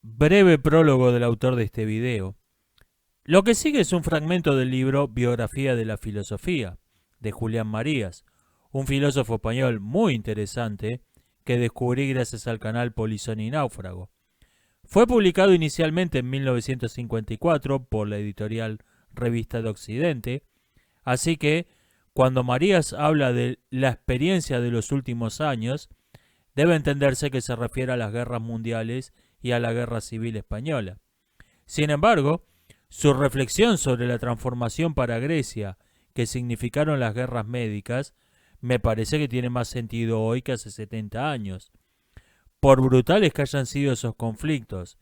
Breve prólogo del autor de este video. Lo que sigue es un fragmento del libro Biografía de la Filosofía, de Julián Marías, un filósofo español muy interesante que descubrí gracias al canal Polizón y Náufrago. Fue publicado inicialmente en 1954 por la editorial Revista de Occidente, así que cuando Marías habla de la experiencia de los últimos años, debe entenderse que se refiere a las guerras mundiales y a la Guerra Civil Española. Sin embargo, su reflexión sobre la transformación para Grecia que significaron las guerras médicas me parece que tiene más sentido hoy que hace 70 años. Por brutales que hayan sido esos conflictos,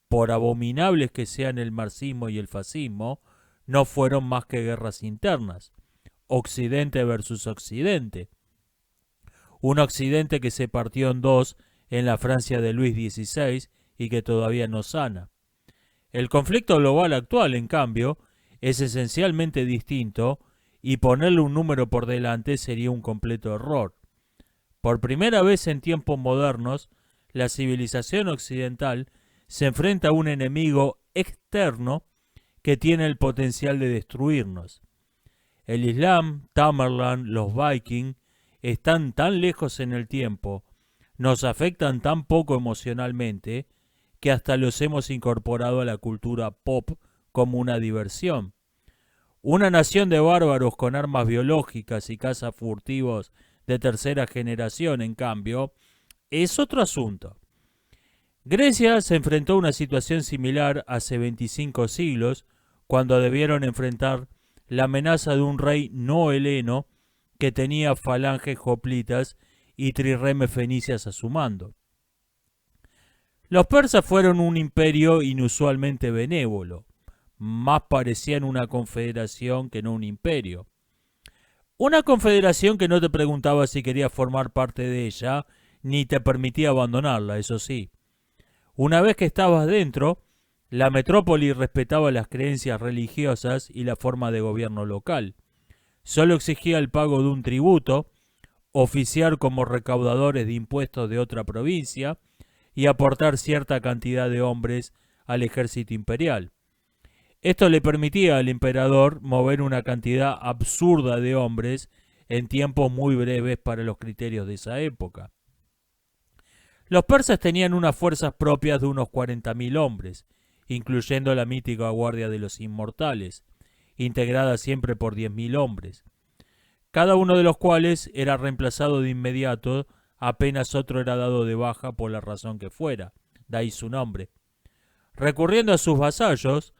por abominables que sean el marxismo y el fascismo, no fueron más que guerras internas. Occidente versus Occidente. Un Occidente que se partió en dos en la Francia de Luis XVI y que todavía no sana. El conflicto global actual, en cambio, es esencialmente distinto y ponerle un número por delante sería un completo error. Por primera vez en tiempos modernos, la civilización occidental se enfrenta a un enemigo externo que tiene el potencial de destruirnos. El Islam, Tamerlán, los Vikings están tan lejos en el tiempo, nos afectan tan poco emocionalmente, que hasta los hemos incorporado a la cultura pop como una diversión. Una nación de bárbaros con armas biológicas y cazas furtivos de tercera generación, en cambio, es otro asunto. Grecia se enfrentó a una situación similar hace 25 siglos, cuando debieron enfrentar la amenaza de un rey no heleno que tenía falanges hoplitas y trirremes fenicias a su mando. Los persas fueron un imperio inusualmente benévolo, más parecían una confederación que no un imperio. Una confederación que no te preguntaba si querías formar parte de ella, ni te permitía abandonarla, eso sí. Una vez que estabas dentro, la metrópoli respetaba las creencias religiosas y la forma de gobierno local. Solo exigía el pago de un tributo, oficiar como recaudadores de impuestos de otra provincia y aportar cierta cantidad de hombres al ejército imperial. Esto le permitía al emperador mover una cantidad absurda de hombres en tiempos muy breves para los criterios de esa época. Los persas tenían unas fuerzas propias de unos 40.000 hombres, incluyendo la mítica Guardia de los Inmortales, integrada siempre por 10.000 hombres, cada uno de los cuales era reemplazado de inmediato apenas otro era dado de baja por la razón que fuera, de ahí su nombre. Recurriendo a sus vasallos,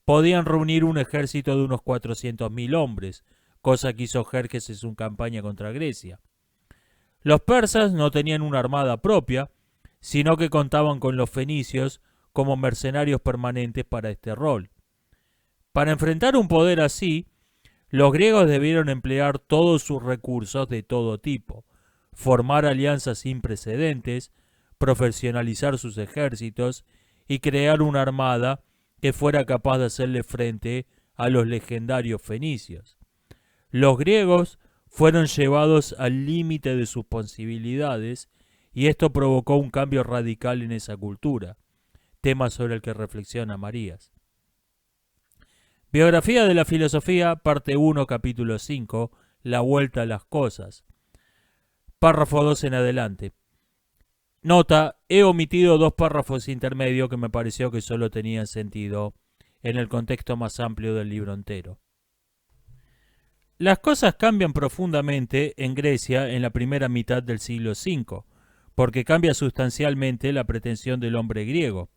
podían reunir un ejército de unos 400.000 hombres, cosa que hizo Jerjes en su campaña contra Grecia. Los persas no tenían una armada propia, sino que contaban con los fenicios como mercenarios permanentes para este rol. Para enfrentar un poder así, los griegos debieron emplear todos sus recursos de todo tipo, formar alianzas sin precedentes, profesionalizar sus ejércitos y crear una armada que fuera capaz de hacerle frente a los legendarios fenicios. Los griegos fueron llevados al límite de sus posibilidades y esto provocó un cambio radical en esa cultura, tema sobre el que reflexiona Marías. Biografía de la Filosofía, parte 1, capítulo 5, La vuelta a las cosas. Párrafo 2 en adelante. Nota, he omitido dos párrafos intermedios que me pareció que solo tenían sentido en el contexto más amplio del libro entero. Las cosas cambian profundamente en Grecia en la primera mitad del siglo V, porque cambia sustancialmente la pretensión del hombre griego.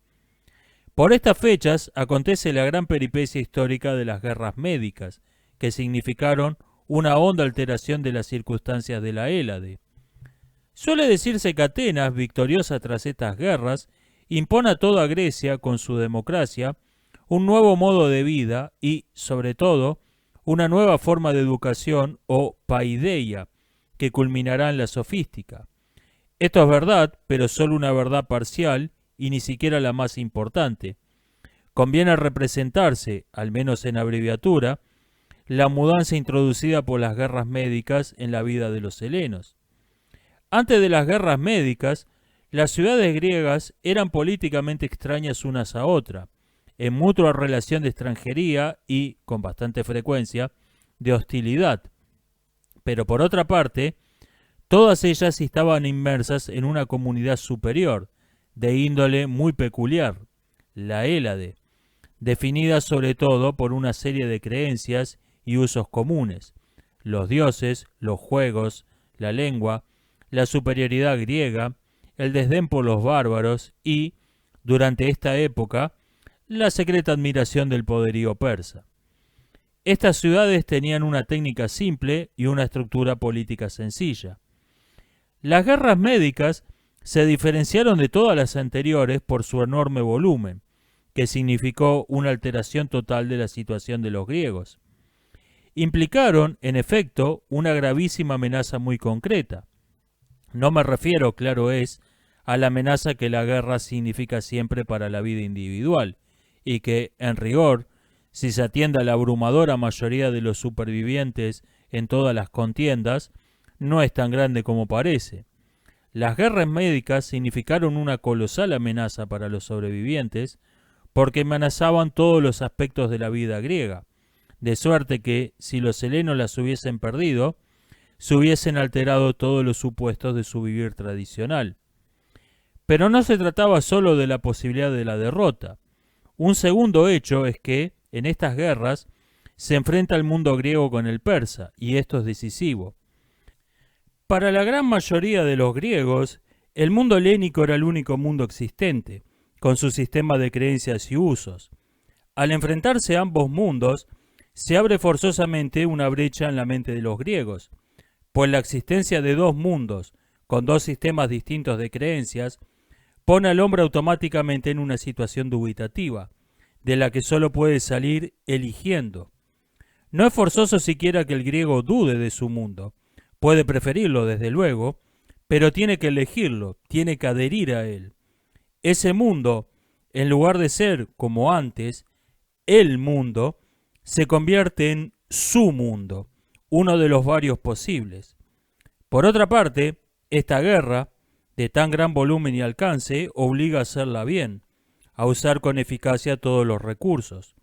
Por estas fechas acontece la gran peripecia histórica de las guerras médicas, que significaron una honda alteración de las circunstancias de la Hélade. Suele decirse que Atenas, victoriosa tras estas guerras, impone a toda Grecia, con su democracia, un nuevo modo de vida y, sobre todo, una nueva forma de educación o paideia, que culminará en la sofística. Esto es verdad, pero solo una verdad parcial y ni siquiera la más importante. Conviene representarse, al menos en abreviatura, la mudanza introducida por las guerras médicas en la vida de los helenos. Antes de las guerras médicas, Las ciudades griegas eran políticamente extrañas unas a otras, en mutua relación de extranjería y, con bastante frecuencia, de hostilidad. Pero por otra parte, todas ellas estaban inmersas en una comunidad superior, de índole muy peculiar, la Hélade, definida sobre todo por una serie de creencias y usos comunes: los dioses, los juegos, la lengua, la superioridad griega, el desdén por los bárbaros y, durante esta época, la secreta admiración del poderío persa. Estas ciudades tenían una técnica simple y una estructura política sencilla. Las guerras médicas se diferenciaron de todas las anteriores por su enorme volumen, que significó una alteración total de la situación de los griegos. Implicaron, en efecto, una gravísima amenaza muy concreta. No me refiero, claro es, a la amenaza que la guerra significa siempre para la vida individual, y que, en rigor, si se atiende a la abrumadora mayoría de los supervivientes en todas las contiendas, no es tan grande como parece. Las guerras médicas significaron una colosal amenaza para los sobrevivientes, porque amenazaban todos los aspectos de la vida griega, de suerte que, si los helenos las hubiesen perdido, se hubiesen alterado todos los supuestos de su vivir tradicional. Pero no se trataba solo de la posibilidad de la derrota. Un segundo hecho es que, en estas guerras, se enfrenta el mundo griego con el persa, y esto es decisivo. Para la gran mayoría de los griegos, el mundo helénico era el único mundo existente, con su sistema de creencias y usos. Al enfrentarse a ambos mundos, se abre forzosamente una brecha en la mente de los griegos, pues la existencia de dos mundos, con dos sistemas distintos de creencias, pone al hombre automáticamente en una situación dubitativa, de la que solo puede salir eligiendo. No es forzoso siquiera que el griego dude de su mundo, puede preferirlo desde luego, pero tiene que elegirlo, tiene que adherir a él. Ese mundo, en lugar de ser, como antes, el mundo, se convierte en su mundo, uno de los varios posibles. Por otra parte, esta guerra, de tan gran volumen y alcance, obliga a hacerla bien, a usar con eficacia todos los recursos.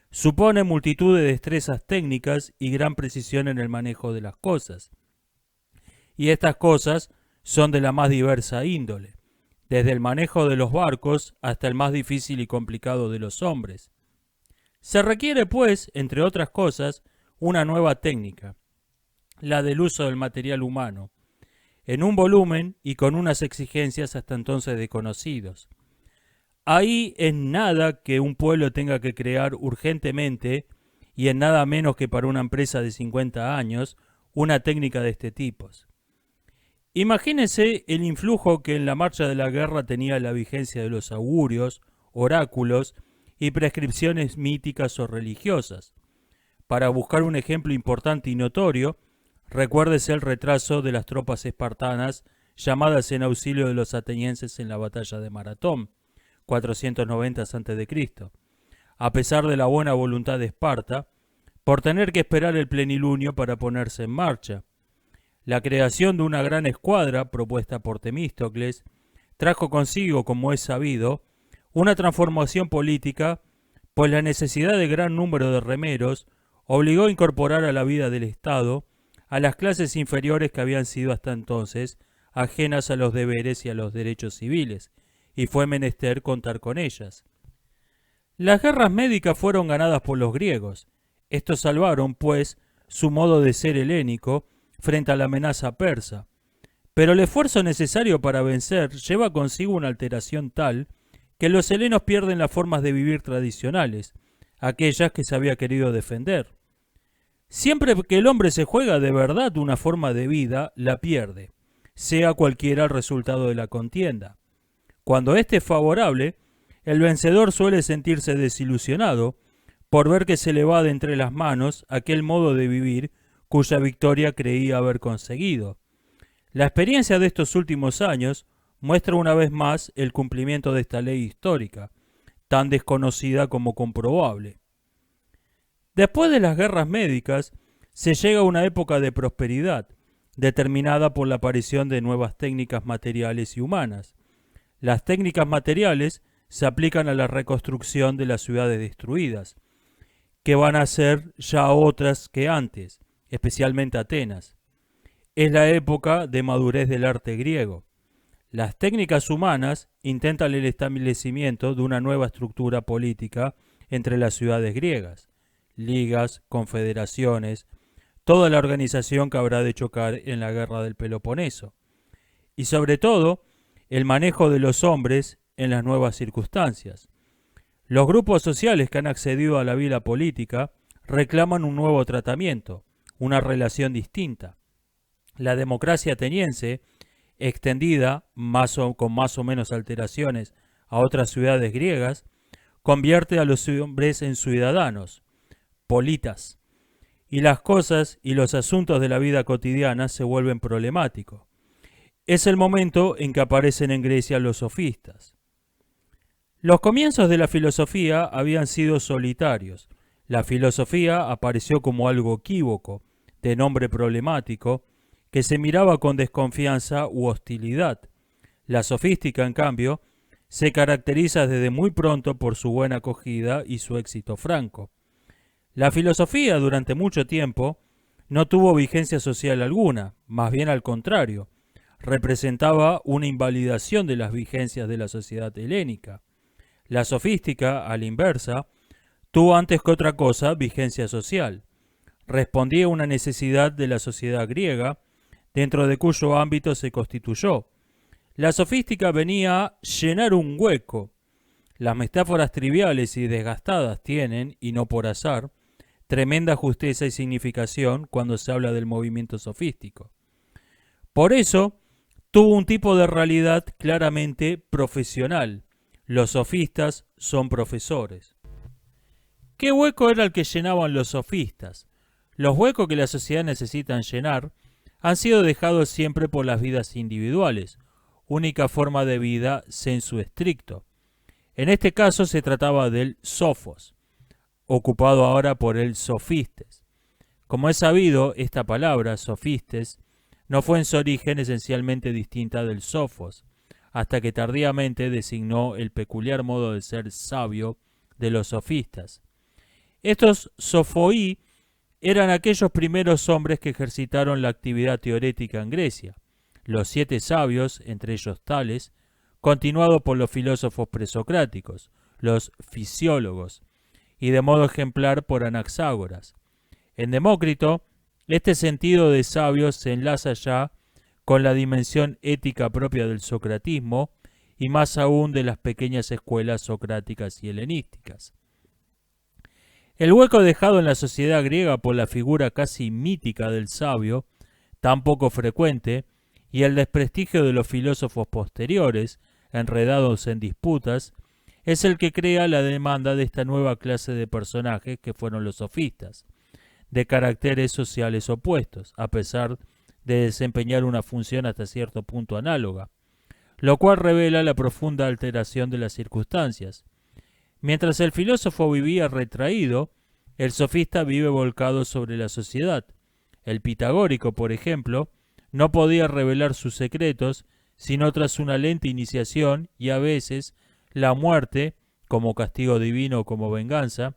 Supone multitud de destrezas técnicas y gran precisión en el manejo de las cosas. Y estas cosas son de la más diversa índole, desde el manejo de los barcos hasta el más difícil y complicado de los hombres. Se requiere, pues, entre otras cosas, una nueva técnica, la del uso del material humano, en un volumen y con unas exigencias hasta entonces desconocidos. Ahí en nada que un pueblo tenga que crear urgentemente, y en nada menos que para una empresa de 50 años, una técnica de este tipo. Imagínense el influjo que en la marcha de la guerra tenía la vigencia de los augurios, oráculos y prescripciones míticas o religiosas. Para buscar un ejemplo importante y notorio, recuérdese el retraso de las tropas espartanas llamadas en auxilio de los atenienses en la batalla de Maratón, 490 a.C., a pesar de la buena voluntad de Esparta, por tener que esperar el plenilunio para ponerse en marcha. La creación de una gran escuadra, propuesta por Temístocles, trajo consigo, como es sabido, una transformación política, pues la necesidad de gran número de remeros obligó a incorporar a la vida del Estado a las clases inferiores que habían sido hasta entonces ajenas a los deberes y a los derechos civiles, y fue menester contar con ellas. Las guerras médicas fueron ganadas por los griegos. Estos salvaron, pues, su modo de ser helénico frente a la amenaza persa. Pero el esfuerzo necesario para vencer lleva consigo una alteración tal que los helenos pierden las formas de vivir tradicionales, aquellas que se había querido defender. Siempre que el hombre se juega de verdad una forma de vida, la pierde, sea cualquiera el resultado de la contienda. Cuando éste es favorable, el vencedor suele sentirse desilusionado por ver que se le va de entre las manos aquel modo de vivir cuya victoria creía haber conseguido. La experiencia de estos últimos años muestra una vez más el cumplimiento de esta ley histórica, tan desconocida como comprobable. Después de las guerras médicas, se llega a una época de prosperidad, determinada por la aparición de nuevas técnicas materiales y humanas, Las técnicas materiales se aplican a la reconstrucción de las ciudades destruidas, que van a ser ya otras que antes, especialmente Atenas. Es la época de madurez del arte griego. Las técnicas humanas intentan el establecimiento de una nueva estructura política entre las ciudades griegas, ligas, confederaciones, toda la organización que habrá de chocar en la guerra del Peloponeso. Y sobre todo, el manejo de los hombres en las nuevas circunstancias. Los grupos sociales que han accedido a la vida política reclaman un nuevo tratamiento, una relación distinta. La democracia ateniense, extendida con más o menos alteraciones a otras ciudades griegas, convierte a los hombres en ciudadanos, politas, y las cosas y los asuntos de la vida cotidiana se vuelven problemáticos. Es el momento en que aparecen en Grecia los sofistas. Los comienzos de la filosofía habían sido solitarios. La filosofía apareció como algo equívoco, de nombre problemático, que se miraba con desconfianza u hostilidad. La sofística, en cambio, se caracteriza desde muy pronto por su buena acogida y su éxito franco. La filosofía, durante mucho tiempo, no tuvo vigencia social alguna, más bien al contrario, representaba una invalidación de las vigencias de la sociedad helénica. La sofística, a la inversa, tuvo antes que otra cosa vigencia social. Respondía a una necesidad de la sociedad griega, dentro de cuyo ámbito se constituyó. La sofística venía a llenar un hueco. Las metáforas triviales y desgastadas tienen, y no por azar, tremenda justeza y significación cuando se habla del movimiento sofístico. Por eso, tuvo un tipo de realidad claramente profesional. Los sofistas son profesores. ¿Qué hueco era el que llenaban los sofistas? Los huecos que la sociedad necesita llenar han sido dejados siempre por las vidas individuales, única forma de vida sensu estricto. En este caso se trataba del sofos, ocupado ahora por el sofistes. Como es sabido, esta palabra, sofistes, no fue en su origen esencialmente distinta del sofos, hasta que tardíamente designó el peculiar modo de ser sabio de los sofistas. Estos sofoi eran aquellos primeros hombres que ejercitaron la actividad teorética en Grecia, los 7 sabios, entre ellos Tales, continuado por los filósofos presocráticos, los fisiólogos, y de modo ejemplar por Anaxágoras. En Demócrito, este sentido de sabios se enlaza ya con la dimensión ética propia del socratismo y más aún de las pequeñas escuelas socráticas y helenísticas. El hueco dejado en la sociedad griega por la figura casi mítica del sabio, tan poco frecuente, y el desprestigio de los filósofos posteriores, enredados en disputas, es el que crea la demanda de esta nueva clase de personajes que fueron los sofistas, de caracteres sociales opuestos, a pesar de desempeñar una función hasta cierto punto análoga, lo cual revela la profunda alteración de las circunstancias. Mientras el filósofo vivía retraído, el sofista vive volcado sobre la sociedad. El pitagórico, por ejemplo, no podía revelar sus secretos sino tras una lenta iniciación y a veces la muerte, como castigo divino o como venganza,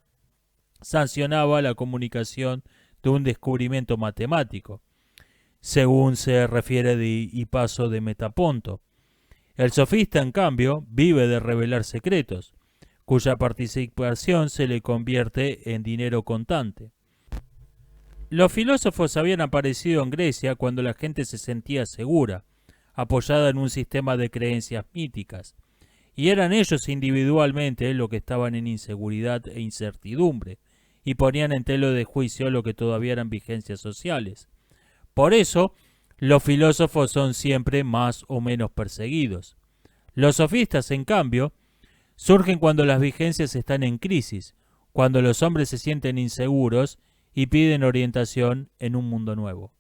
sancionaba la comunicación de un descubrimiento matemático, según se refiere de Hipaso de Metaponto. El sofista, en cambio, vive de revelar secretos, cuya participación se le convierte en dinero contante. Los filósofos habían aparecido en Grecia cuando la gente se sentía segura, apoyada en un sistema de creencias míticas, y eran ellos individualmente los que estaban en inseguridad e incertidumbre, y ponían en tela de juicio lo que todavía eran vigencias sociales. Por eso, los filósofos son siempre más o menos perseguidos. Los sofistas, en cambio, surgen cuando las vigencias están en crisis, cuando los hombres se sienten inseguros y piden orientación en un mundo nuevo.